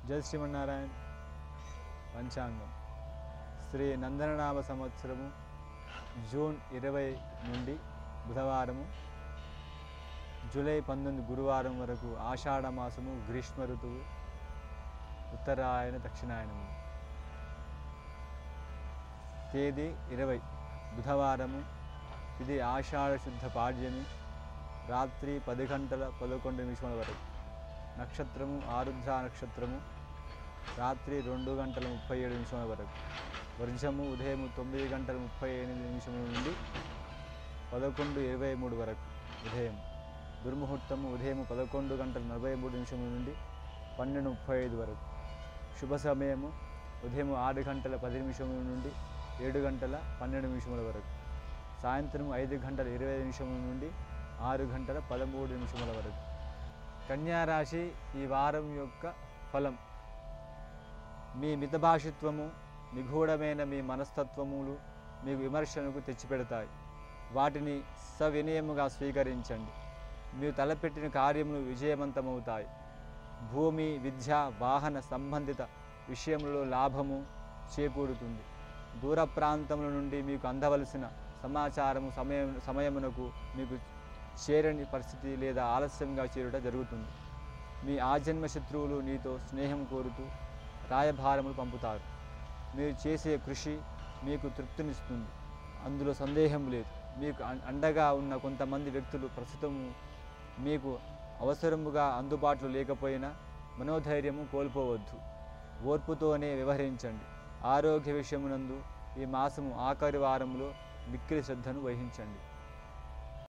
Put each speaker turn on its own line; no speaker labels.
జై శ్రీమన్నారాయణ. పంచాంగం శ్రీ నందననామ సంవత్సరము జూన్ 20 నుండి బుధవారము, జూలై 19 గురువారం వరకు ఆషాఢ మాసము, గ్రీష్మ ఋతువు, ఉత్తరాయణ దక్షిణాయనము. తేదీ 20 బుధవారము, ఇది ఆషాఢ శుద్ధ పాడ్యమి, రాత్రి 10 గంటల 11 నిమిషముల వరకు. నక్షత్రము ఆరుద్ర నక్షత్రము, రాత్రి 2 గంటల 37 నిమిషముల వరకు. వర్జము ఉదయం 9 గంటల 38 నిమిషముల నుండి 11:23 వరకు ఉదయం. దుర్ముహూర్తము ఉదయం 11 గంటల 43 నిమిషముల నుండి 12:35 వరకు. శుభ సమయము ఉదయం 6 గంటల 10 నిమిషముల నుండి 7 గంటల 12 నిమిషముల వరకు. సాయంత్రం 5 గంటల 20 నిమిషముల నుండి 6 గంటల 13 నిమిషముల వరకు. కన్యారాశి ఈ వారం యొక్క ఫలం. మీ మితభాషిత్వము, నిగూఢమైన మీ మనస్తత్వములు మీకు విమర్శనకు తెచ్చిపెడతాయి. వాటిని సవినయముగా స్వీకరించండి. మీరు తలపెట్టిన కార్యములు విజయవంతమవుతాయి. భూమి, విద్య, వాహన సంబంధిత విషయంలో లాభము చేకూరుతుంది. దూర ప్రాంతముల నుండి మీకు అందవలసిన సమాచారము సమయమునకు మీకు చేరని పరిస్థితి లేదా ఆలస్యంగా చేరుట జరుగుతుంది. మీ ఆజన్మ శత్రువులు నీతో స్నేహం కోరుతూ రాయభారములు పంపుతారు. మీరు చేసే కృషి మీకు తృప్తినిస్తుంది, అందులో సందేహం లేదు. మీకు అండగా ఉన్న కొంతమంది వ్యక్తులు ప్రస్తుతము మీకు అవసరముగా అందుబాటులో లేకపోయినా మనోధైర్యము కోల్పోవద్దు. ఓర్పుతోనే వ్యవహరించండి. ఆరోగ్య విషయమునందు ఈ మాసము ఆఖరి వారంలో మిక్కిలి శ్రద్ధను వహించండి.